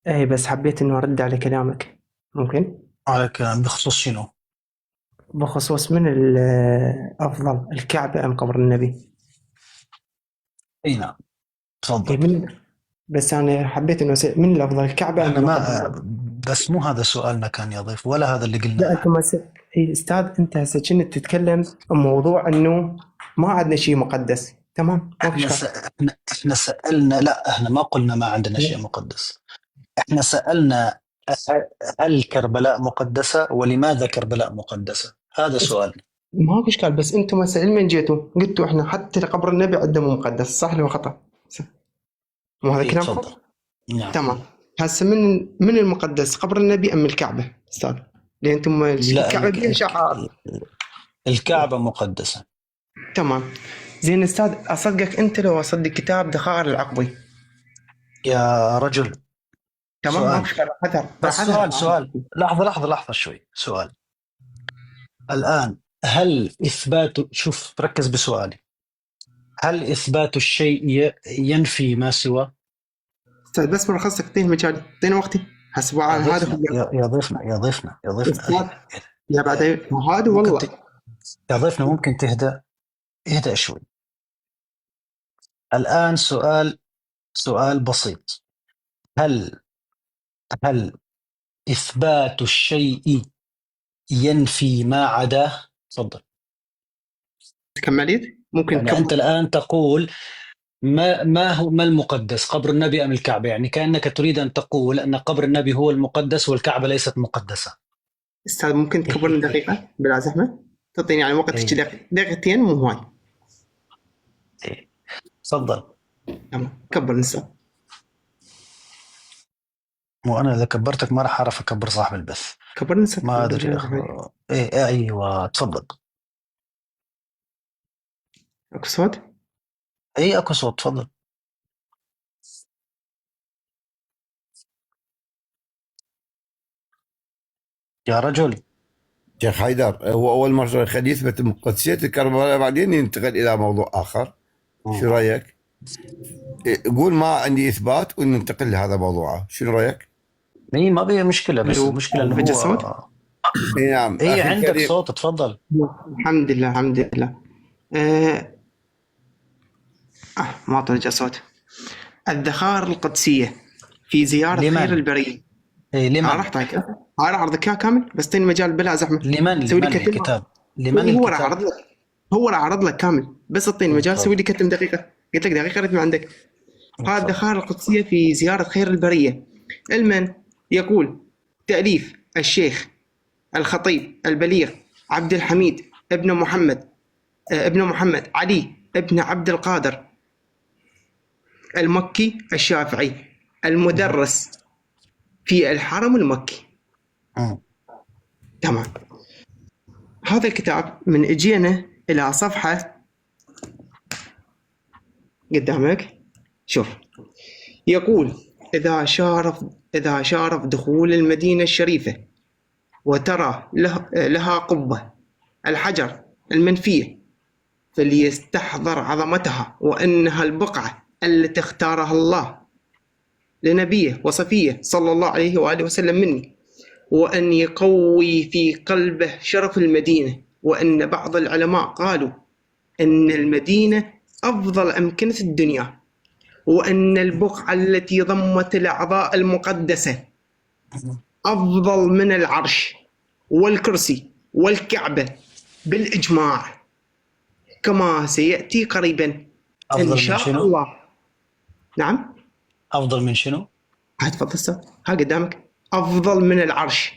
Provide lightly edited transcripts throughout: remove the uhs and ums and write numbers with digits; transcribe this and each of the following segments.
ايه بس حبيت انه ارد على كلامك. ممكن؟ على كلام بخصوص شنو؟ بخصوص من الافضل الكعبة ام قبر النبي؟ اي نعم، إيه تفضل. بس انا حبيت انه من الافضل الكعبة احنا ام قبر ما النبي؟ بس مو هذا سؤالنا كان يا ضيف، ولا هذا اللي لا قلناه انت احنا. ما إيه استاذ، انت هسه كنت تتكلم موضوع انه ما عندنا شيء مقدس، تمام ما في احنا اشكال. س... احنا سألنا، لا احنا ما قلنا ما عندنا شيء مقدس. احنا سألنا هل كربلاء مقدسة، ولماذا كربلاء مقدسة؟ هذا بس سؤالنا. ما في اشكال، بس انتم هسه علما جيتوا قلتوا احنا حتى قبر النبي عندنا مو مقدس، صح ولا خطأ؟ مو هذا اي كلامكم؟ تفضل. نعم. تمام. هسه من المقدس قبر النبي ام الكعبة استاذ؟ لان انتم لا، الكعبة بها شعار. الكعبة مقدسة. تمام. زين استاذ، اصدقك انت لو اصدق كتاب دخائر العقبي؟ يا رجل، تمام ما سؤال. في اشكال، راح اظهر بس راح اظهر سؤال، لحظة لحظة لحظة شوي، سؤال. الآن هل إثبات، شوف ركز بسؤالي، هل إثبات الشيء ينفي ما سواه؟ استاذ بس ملخصك، اعطيني مجال، اعطيني وقتي، حسب يا هذا ضيفنا، كله. يا ضيفنا استاذ يا بعد هذا ممكن والله. يا ضيفنا ممكن تهدأ، اهدأ شوي. الآن سؤال بسيط. هل هل إثبات الشيء ينفي ما عداه؟ تفضل. كمليت ممكن يعني أنت تكبر. الآن تقول ما المقدس، قبر النبي أم الكعبة؟ يعني كأنك تريد أن تقول أن قبر النبي هو المقدس والكعبة ليست مقدسة. استاذ ممكن تكبرني دقيقة بلا زحمة؟ تعطيني يعني وقتك إيه. دقيقتين مو هواي. إيه. تفضل. تمام كبرني استاذ. مو أنا إذا كبرتك ما راح أعرف أكبر صاحب البث. كبرني استاذ. ما أدري إيه، أيوة تفضل. اكو صوت؟ إيه أكو صوت، تفضل. يا رجل. شيخ حيدر، هو أول مرة يخلي يثبت قدسية الكربلاء بعدين ينتقل إلى موضوع آخر. شو مم. رأيك؟ قول ما عندي إثبات وننتقل لهذا موضوعه، شنو رأيك؟ إيه ما بي مشكلة، بس الو، المشكلة إنه فجأة هو. صوت؟ إي نعم إيه أخي عندك الكريم. صوت، تفضل. الحمد لله الحمد لله. آه ما طلع صوت. الذخائر القدسية في زيارة خير لمن؟ البرية. إيه ها لمن؟ راح تعطيك، ها راح اعرضك اياه كامل، بس تاني مجال بلا زحمة. سوي لي لمن كتم. الكتاب؟ لمن إيه هو راح الكتاب؟ اعرض لك، هو راح اعرض لك كامل، بس اعطيني إيه مجال سوي تفضل. لي كتم دقيقة. قلت لك دقيقة رتم عندك. إيه هذا تفضل. الذخائر القدسية في زيارة خير البرية. المن يقول تأليف الشيخ الخطيب البليغ عبد الحميد ابن محمد، ابن محمد علي ابن عبد القادر المكي الشافعي، مم. المدرس في الحرم المكي. مم. تمام. هذا الكتاب من اجينا الى صفحة قدامك، شوف يقول: إذا شارف دخول المدينة الشريفة وترى لها قبة الحجر المنفية، فليستحضر عظمتها، وأنها البقعة التي اختارها الله لنبيه وصفيه صلى الله عليه وآله وسلم مني، وأن يقوي في قلبه شرف المدينة. وأن بعض العلماء قالوا أن المدينة أفضل أمكنة الدنيا، وأن البقعة التي ضمت الأعضاء المقدسة أفضل من العرش والكرسي والكعبة بالإجماع، كما سيأتي قريبا إن أفضل من شاء شنو؟ الله. نعم. أفضل من شنو؟ هات تفضل أستاذ، ها قدامك. أفضل من العرش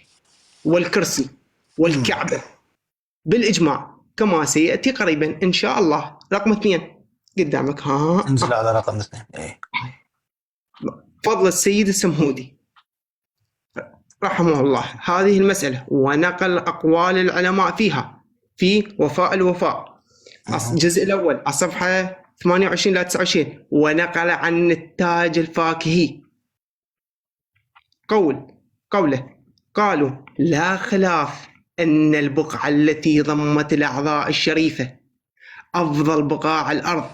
والكرسي مم. والكعبة بالإجماع، كما سيأتي قريبا إن شاء الله. رقم اثنين قدامك، ها انزل على رقم اثنين. إيه. فضل السيد السمهودي رحمه الله هذه المسألة، ونقل أقوال العلماء فيها في وفاء الوفاء مم. الجزء الأول الصفحة 28 إلى 29، ونقل عن التاج الفاكهي قوله: قالوا لا خلاف أن البقعة التي ضمت الأعضاء الشريفة أفضل بقاع الأرض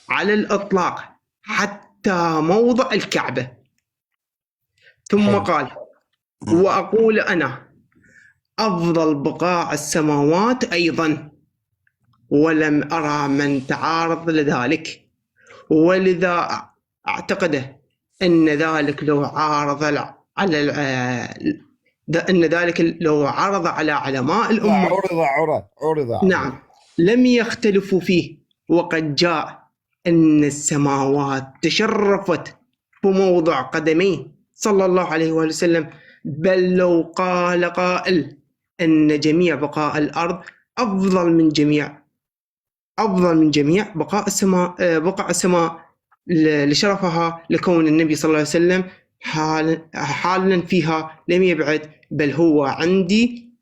على الإطلاق، حتى موضع الكعبة. ثم حلو. قال: وأقول أنا أفضل بقاع السماوات أيضا، ولم أرى من تعارض لذلك، ولذا أعتقد أن ذلك لو عارض على أن ذلك لو عرض على علماء الأمة عرض نعم لم يختلفوا فيه. وقد جاء أن السماوات تشرفت بموضع قدميه صلى الله عليه وآله وسلم، بل لو قال قائل أن جميع بقاء الأرض أفضل من جميع بقاء السماء لشرفها، لكون النبي صلى الله عليه وسلم حالا فيها لم يبعد، بل هو عندي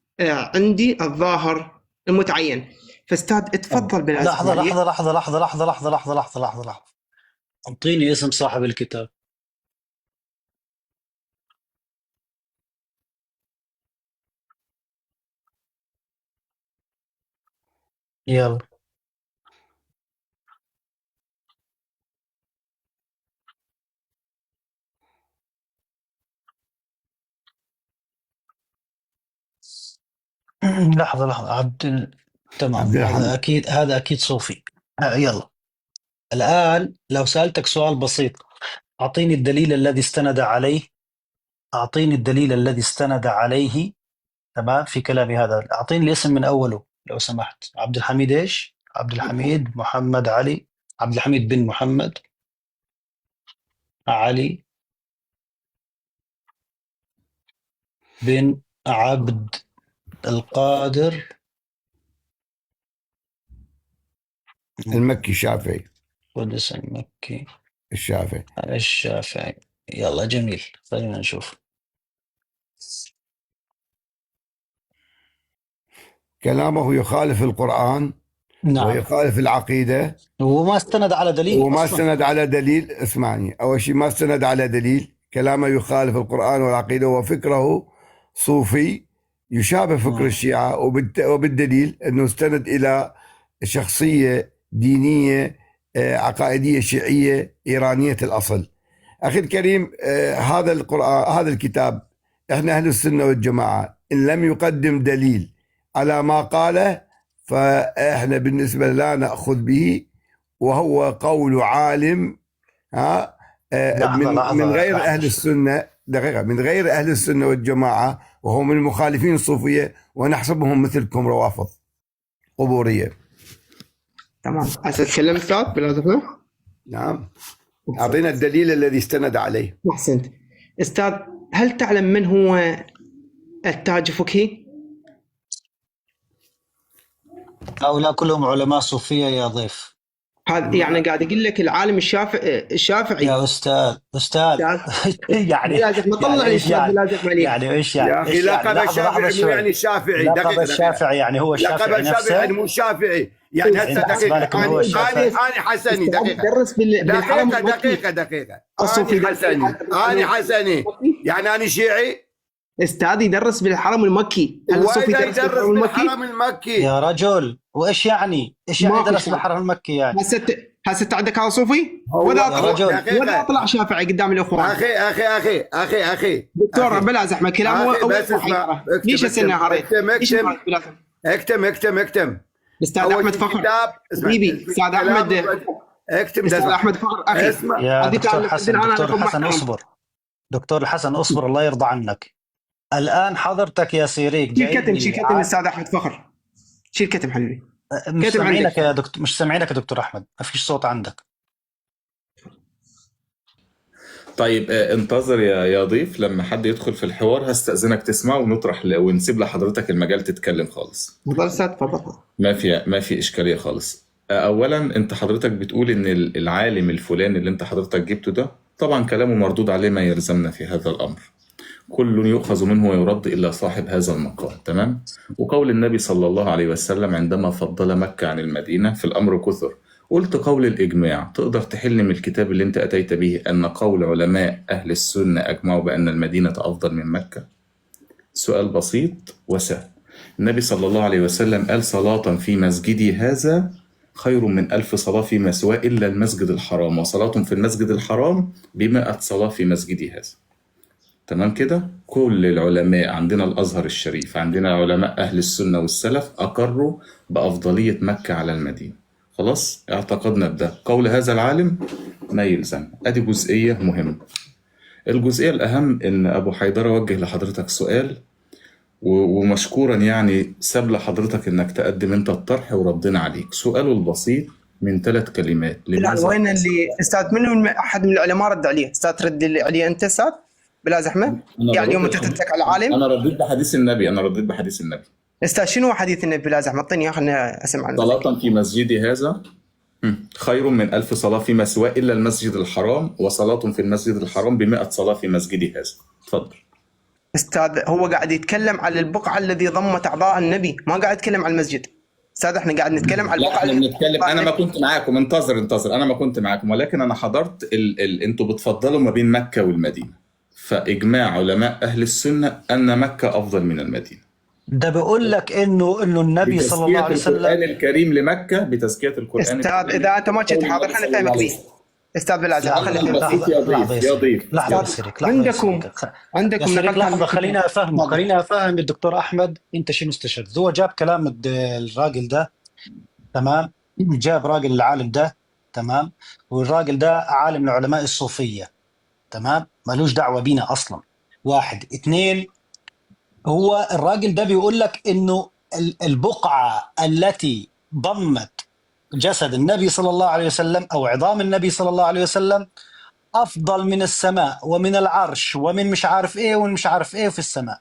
الظاهر المتعين. فاستاذ اتفضل بالعزف لحظة علي. لحظة لحظة لحظة لحظة لحظة لحظة لحظة لحظة لحظة. أعطيني اسم صاحب الكتاب. يلا. لحظة تمام. عبد الحميد. هذا أكيد صوفي. يلا. الآن لو سألتك سؤال بسيط، أعطيني الدليل الذي استند عليه. أعطيني الدليل الذي استند عليه، تمام، في كلامي هذا. أعطيني الاسم من أوله لو سمحت. عبد الحميد إيش؟ عبد الحميد محمد علي. عبد الحميد بن محمد علي بن عبد القادر المكي الشافعي. قدس المكي الشافعي. الشافعي. يلا جميل، خلينا نشوف. كلامه يخالف القرآن نعم. ويخالف العقيدة وما استند على دليل وما أصلا. استند على دليل. اسمعني، أول شيء ما استند على دليل. كلامه يخالف القرآن والعقيدة، وفكره صوفي يشابه فكر الشيعة، وبالدليل أنه استند إلى شخصية دينية عقائدية شيعية إيرانية الأصل. أخي الكريم، هذا القرآن، هذا الكتاب، إحنا أهل السنة والجماعة إن لم يقدم دليل على ما قاله فإحنا بالنسبة لا نأخذ به، وهو قول عالم من غير أهل السنة. دقيقة، من غير أهل السنة والجماعة، وهو من المخالفين الصوفية، ونحسبهم مثلكم روافض قبورية. تمام. أتكلم أستاذ بالعزف؟ نعم، أعطينا الدليل الذي استند عليه. أحسنت. أستاذ، هل تعلم من هو التاج الفقهي؟ هؤلاء كلهم علماء صوفية يا ضيف. هذا يعني قاعد أقول لك العالم الشافعي يا أستاذ يعني بلازم نطلع لي أستاذ بلازم عليك. يعني إيش يعني؟ يا أخي لقب الشافعي مو يعني الشافعي. لقب الشافعي يعني هو الشافعي لقب الشافعي نفسه. مو الشافعي يعني. هسه دقيقة، أنا حسني. دقيقة أنا حسني يعني أنا شيعي. استاذ يدرس بالحرم المكي. وإذا يدرس بالحرم المكي يا رجل، وإيش يعني؟ إيش يعني درس بالحرم المكي يعني؟ هسه عندك هذا صوفي ولا اطلع شافعي قدام الاخوان. اخي دكتور بلا زحمه كلامه. ليش السنه هريت؟ اكتم استاذ احمد فخر حبيبي. استاذ احمد فخر اخي. اسمع يا دكتور حسن اصبر. دكتور الحسن اصبر، الله يرضى عنك. الان حضرتك يا سيريك شيل كتم استاذ احمد فخر. شيل كتم حبيبي. مش سامعينك يا دكتور، مش سامعينك يا دكتور احمد، ما فيش صوت عندك. طيب انتظر يا ضيف، لما حد يدخل في الحوار هستأذنك تسمع ونطرح ونسيب لحضرتك المجال تتكلم خالص. ما في إشكالية خالص. أولا أنت حضرتك بتقول إن العالم الفلاني اللي أنت حضرتك جبته ده طبعا كلامه مردود عليه، ما يلزمنا في هذا الأمر. كل يؤخذ منه ويرد إلا صاحب هذا المقام. تمام. وقول النبي صلى الله عليه وسلم عندما فضل مكة عن المدينة في الأمر كثر. قلت قول الإجماع. تقدر تحل من الكتاب اللي أنت أتيت به أن قول علماء أهل السنة أجمعوا بأن المدينة أفضل من مكة؟ سؤال بسيط وسهل. النبي صلى الله عليه وسلم قال صلاة في مسجدي هذا خير من 1000 صلاة فيما سواه إلا المسجد الحرام، وصلاة في المسجد الحرام ب100 صلاة في مسجدي هذا. تمام كده؟ كل العلماء عندنا الأزهر الشريف، عندنا علماء أهل السنة والسلف أقروا بأفضلية مكة على المدينة. خلاص اعتقدنا بده، قول هذا العالم ما يلزم. أدي جزئية مهمة. الجزئية الأهم إن أبو حيدر وجه لحضرتك سؤال، ومشكورا يعني ساب لحضرتك إنك تقدم أنت الطرح وردنا عليك. سؤاله البسيط من 3 كلمات: لا لماذا؟ وين اللي استاذ من احد من العلماء رد عليه؟ استاذ ترد عليه انت استاذ بلاز احمد؟ يعني اليوم انت تتك على العالم. أنا رديت بحديث النبي، أنا رديت بحديث النبي. استاذ شنو حديث النبي بلاز احمد؟ اعطيني خلينا اسمع عنه. صلاة في مسجدي هذا خير من 1000 صلاة فيما سواه إلا المسجد الحرام، وصلاة في المسجد الحرام ب100 صلاة في مسجدي هذا. تفضل. استاذ هو قاعد يتكلم على البقعة الذي ضمت أعضاء النبي، ما قاعد يتكلم على المسجد. استاذ احنا قاعد نتكلم على لا البقعة احنا التي بنتكلم، انا ما كنت معاكم، انتظر، انا ما كنت معاكم، ولكن انا حضرت انتوا بتفضلوا ما بين مكة والمدينة، فاجماع علماء اهل السنة ان مكة افضل من المدينة. ده بيقول لك انه النبي صلى الله عليه بتزكية القرآن وسلم. الكريم لمكة، بتزكية القرآن استاذ الكريم. اذا انت ما كنت حاضر خلينا نفهمك ليه. استاذ بلاز خلينا لحظة يا ضيف. لحظة شريك، عندكم شريك، لحظة خلينا أفهم الدكتور أحمد أنت شنو استشهد. هو جاب كلام الراجل ده، تمام، جاب راجل العالم ده، تمام، والراجل ده عالم من علماء الصوفية، تمام، ملوش دعوة بينا أصلا. 1 2 هو الراجل ده بيقول لك إنه البقعة التي ضمت جسد النبي صلى الله عليه وسلم أو عظام النبي صلى الله عليه وسلم أفضل من السماء ومن العرش ومن مش عارف إيه ومن مش عارف إيه في السماء،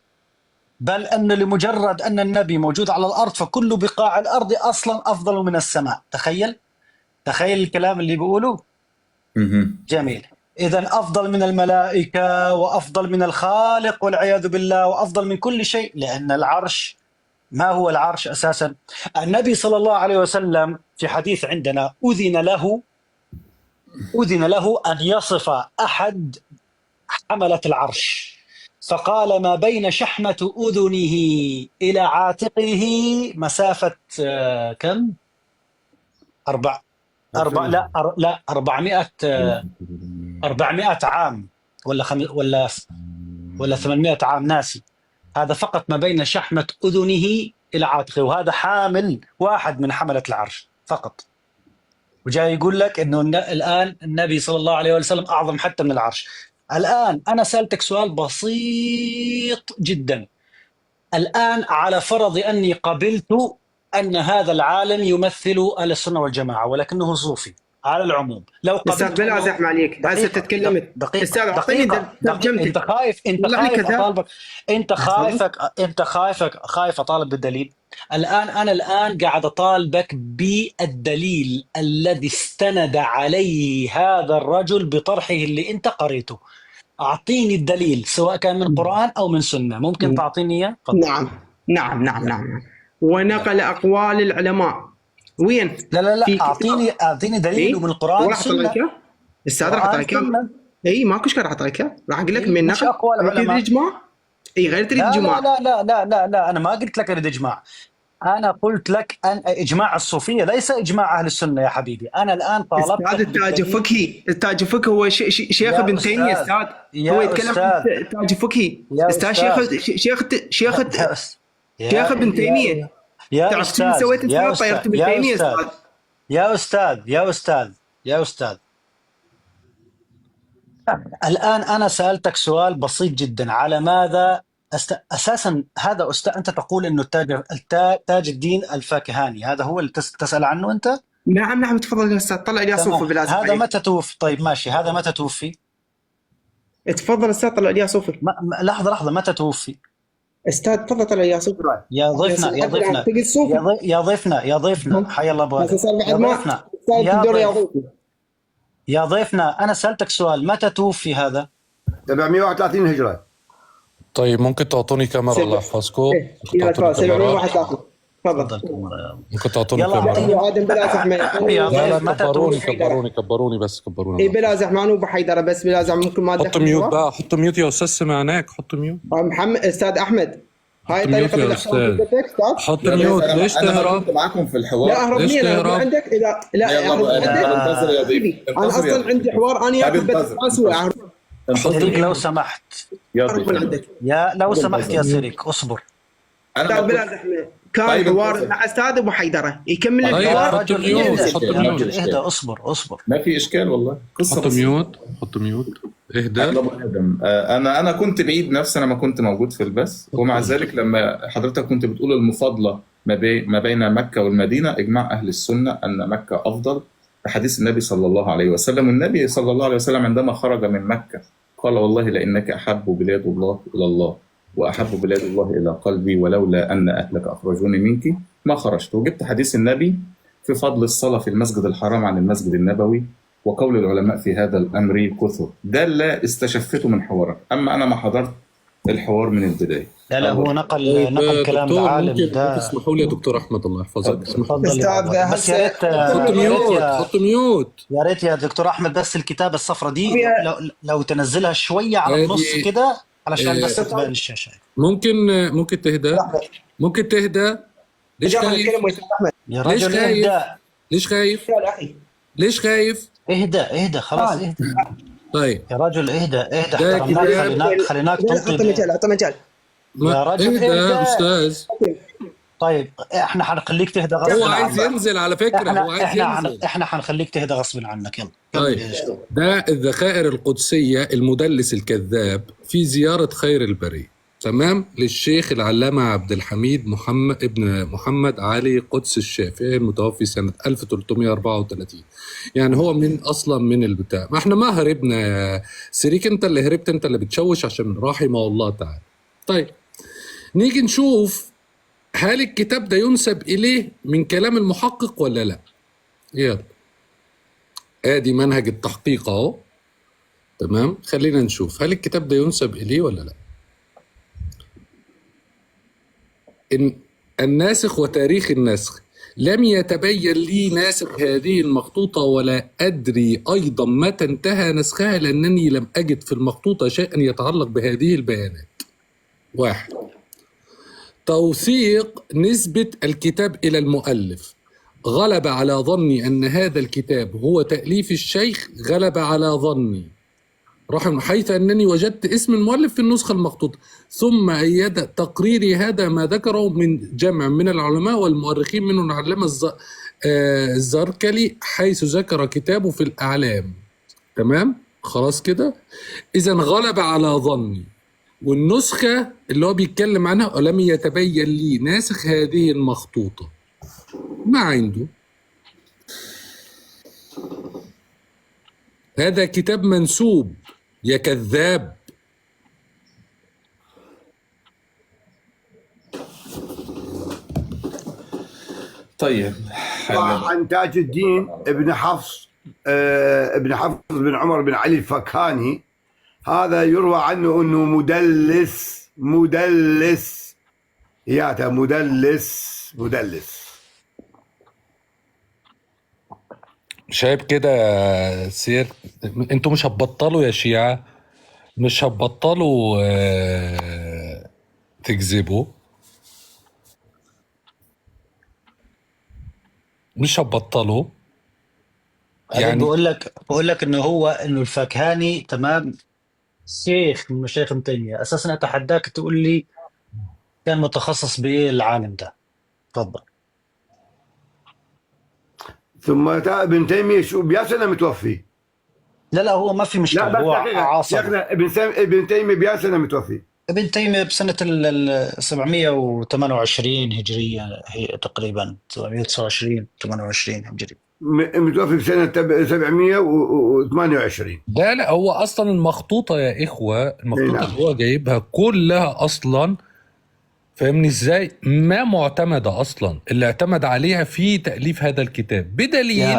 بل أن لمجرد أن النبي موجود على الأرض فكل بقاع الأرض أصلا أفضل من السماء. تخيل الكلام اللي بيقوله. جميل. إذن أفضل من الملائكة وأفضل من الخالق والعياذ بالله وأفضل من كل شيء، لأن العرش، ما هو العرش أساسا؟ النبي صلى الله عليه وسلم في حديث عندنا أذن له أن يصف أحد حملة العرش، فقال ما بين شحمة أذنه إلى عاتقه مسافة كم؟ 400 عام ولا 800 عام، ناسي. هذا فقط ما بين شحمة أذنه إلى عاتقه، وهذا حامل واحد من حملة العرش فقط. وجاي يقول لك إنه الآن النبي صلى الله عليه وسلم أعظم حتى من العرش. الآن أنا سألتك سؤال بسيط جدا. الآن على فرض أني قبلت أن هذا العالم يمثل أهل السنة والجماعة ولكنه صوفي على العموم، لو قبلت استاذ بلا ازحم عليك هسه تتكلمت. استاذ اعطيني ترجمتي. انت خايف اطالبك، انت خايف اطالب بالدليل. انا الان قاعد اطالبك بالدليل الذي استند عليه هذا الرجل بطرحه اللي انت قريته. اعطيني الدليل سواء كان من قرآن او من سنة، ممكن تعطيني اياه؟ نعم. ونقل اقوال العلماء. وين؟ لا اعطيني دليل من القرآن والسنة. استاذ راح اعطيك اي ماكو اشكال، راح اعطيك راح اقول لك من نقل اقوال العلماء. اجماع اي غير تريد اجماع. لا انا ما قلت لك اريد اجماع، انا قلت لك ان اجماع الصوفية ليس اجماع اهل السنة يا حبيبي. انا الان طالبت استاذ التاج الفقهي هو شيخ ابن تيمية. استاذ هو يتكلم عن التاج الفقهي. استاذ شيخ ابن تيمية. يا أستاذ سويت انت طيرت ابن تيمية. يا أستاذ الآن أنا سألتك سؤال بسيط جدا. على ماذا أساسا هذا أنت تقول أنه تاج الدين الفاكهاني هذا هو اللي تسأل عنه أنت؟ نعم تفضل يا أستاذ. طلع لي صوفي بلازم. هذا متى توفي؟ طيب ماشي، هذا متى توفي؟ تفضل أستاذ طلع لي صوفي. لحظة متى توفي؟ استاذ تفضل طلع لي صوفي. يا ضيفنا حي الله ابوك. يا ضيفنا انا سألتك سؤال، متى توفي هذا؟ 731 هجرة. طيب ممكن تعطوني كاميرا الله يحفظكم؟ تفضل 731. تفضل. ممكن تعطوني كاميرا؟ يا ادم بلا زحمه. كبروني بس كبروني. اي بلا زحمه، مو بحيدر بس بلا زحمه. ممكن ما حط ميوت بقى، حط ميوت يا استاذ، سمعناك. حط ميوت محمد. استاذ احمد هاي طريقه الاستاذ. حط ميوت. ليش تهرب؟ معاكم في الحوار. لا اهرب منين؟ انا عندك انتظر يا ضيف. انا اصلا عندي حوار انا ياكل بس اسوي. شريك لو سمحت يا من ضيف عندك لو سمحت يا بالنظر. سيريك اصبر. انا استاذ ما بلال كنت- رحمه كان طيب، حوار انتظر. مع استاذ ابو حيدره يكمل طيب، يا الحوار حط رجل ميوت، اهدى، حط يا ميوت. رجل اهدى، اصبر. ما في اشكال والله، قصه حط بسيطه. ميوت، حط ميوت. اهدى. أبو آدم، أنا كنت بعيد نفسي، أنا ما كنت موجود في البث، ومع ذلك لما حضرتك كنت بتقول المفاضلة ما بين مكة والمدينة، إجماع أهل السنة أن مكة أفضل بحديث النبي صلى الله عليه وسلم. النبي صلى الله عليه وسلم عندما خرج من مكة قال: والله لإنك أحب بلاد الله إلى الله وأحب بلاد الله إلى قلبي، ولولا أن أهلك أخرجوني منك ما خرجت. وجبت حديث النبي في فضل الصلاة في المسجد الحرام عن المسجد النبوي، وقول العلماء في هذا الأمر كثر. ده اللي استشفته من حوارك، أما أنا ما حضرت الحوار من البداية. لا هو طيب، نقل كلام دكتور، العالم ممكن ده. تسمحوا لي يا دكتور احمد، الله يحفظك، اسمح لي. تفضل يا استاذ عبد. بس يا ريت حط ميوت، حط ميوت. يا ريت يا دكتور احمد، بس الكتابه الصفراء دي لو تنزلها شويه على هذه- النص كده علشان بس آه، تبان الشاشه. ممكن تهدى، ممكن تهدى. ليش اجابه خايف؟ الكلمه يا استاذ احمد يا ليش رجل خايف؟ اهدى ليش خايف؟ يا اخي ليش خايف؟ اهدى خلاص اهدى. طيب، يا رجل اهدى ده احترمناك، كتاب. خليناك اعطى تلقي. مجال اعطى مجال يا رجل اهدى اهدى. استاذ. طيب احنا حنخليك تهدى غصب هو عنك. عايز ينزل على فكره، هو عايز ينزل. احنا حنخليك تهدى غصب عنك. يلا طيب، ده الذخائر القدسية المدلس الكذاب في زيارة خير البرية، تمام، للشيخ العلامة عبد الحميد ابن محمد علي قدس الشافعي المتوفي سنة 1334. يعني هو أصلا من البتاع. ما احنا ما هربنا يا سيريك، انت اللي هربت، انت اللي بتشوش عشان رحمه الله تعالى. طيب، نيجي نشوف هل الكتاب ده ينسب إليه من كلام المحقق ولا لا. يلا، ادي منهج التحقيق اهو، تمام. خلينا نشوف هل الكتاب ده ينسب اليه ولا لا. إن الناسخ وتاريخ النسخ: لم يتبين لي ناسخ هذه المخطوطة ولا أدري أيضا متى انتهى نسخها، لأنني لم أجد في المخطوطة شيئا يتعلق بهذه البيانات. 1. توثيق نسبة الكتاب إلى المؤلف: غلب على ظني أن هذا الكتاب هو تأليف الشيخ، غلب على ظني رحمه، حيث أنني وجدت اسم المؤلف في النسخة المخطوطة. ثم أيد تقريري هذا ما ذكره من جمع من العلماء والمؤرخين، منهم العلامة الزركلي، حيث ذكر كتابه في الأعلام. تمام، خلاص كده. إذا غلب على ظني، والنسخة اللي هو بيتكلم عنها: ولم يتبين لي ناسخ هذه المخطوطة، ما عنده. هذا كتاب منسوب يا كذاب. طيب، عن تاج الدين ابن حفص بن عمر بن علي الفكهاني، هذا يروى عنه انه مدلس ياتا مدلس. شايف كده يا سير؟ انتوا مش هتبطلوا يا شيعة، مش هتبطلوا تكذبوا، مش هتبطلوا. يعني بقول لك انه الفكهاني، تمام، شيخ من مشايخ ابن تيميه. اساسا اتحداك تقول لي كان متخصص بايه العالم ده. تفضل. ثم ابن تيميه شو بيا سنه متوفي؟ لا هو ما في مشكله، لا بس هو دقيقة. عاصر. شيخنا ابن تيميه بيا سنه متوفي؟ ابن تيميه بسنه 728 هجريه، هي تقريبا 729 28 هجري. متوفي بسنه 728. لا هو اصلا المخطوطة يا اخوة، المخطوطة اللي هو جايبها كلها اصلا، فاهمني ازاي، ما معتمدة اصلا. اللي اعتمد عليها في تأليف هذا الكتاب، بدليل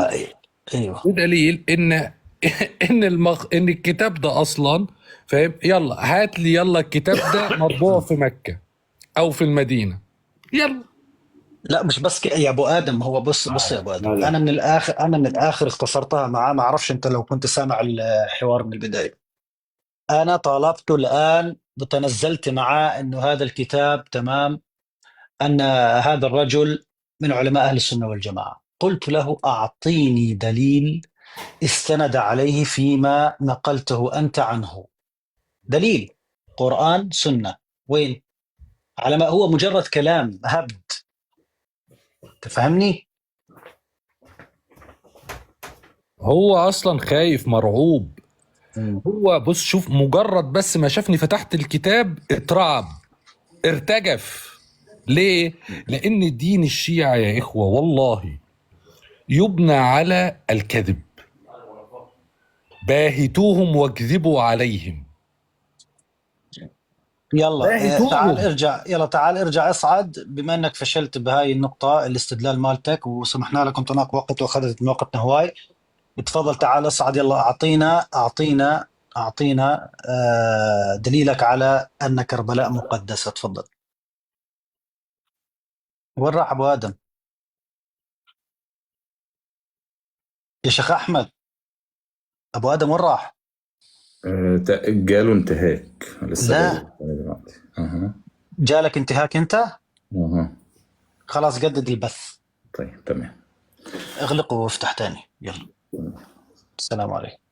ايوه، بدليل ان ان الكتاب ده اصلا، فاهم. يلا هات لي يلا الكتاب ده مطبوع في مكة او في المدينة، يلا. لا مش بس يا ابو ادم. هو بص يا ابو ادم، انا من الاخر اختصرتها معاه. ما اعرفش انت لو كنت سامع الحوار من البدايه. انا طالبته الان وتنزلت معاه انه هذا الكتاب، تمام، ان هذا الرجل من علماء اهل السنه والجماعه. قلت له اعطيني دليل استند عليه فيما نقلته انت عنه، دليل. قرآن سنة، وين؟ على ما هو مجرد كلام هبد، تفهمني؟ هو اصلا خايف مرعوب. هو بص شوف، مجرد بس ما شافني فتحت الكتاب اترعب ارتجف. ليه؟ لان دين الشيعة يا اخوة والله يبنى على الكذب. باهتوهم واكذبوا عليهم. يلا باهتوهم. تعال ارجع، يلا تعال ارجع اصعد، بما انك فشلت بهاي النقطة الاستدلال مالتك وسمحنا لك انطيناك وقت واخذت من وقتنا هواي. تفضل تعال اصعد، يلا اعطينا دليلك على ان كربلاء مقدسة. تفضل. وين راح ابو ادم؟ يا شيخ احمد، ابو ادم وين راح؟ جاله انتهاك لسه لا. جاي دلوقتي. اها جالك انتهاك انت؟ اها خلاص جدد البث، طيب تمام. اغلقه وافتح تاني. يلا، السلام عليكم.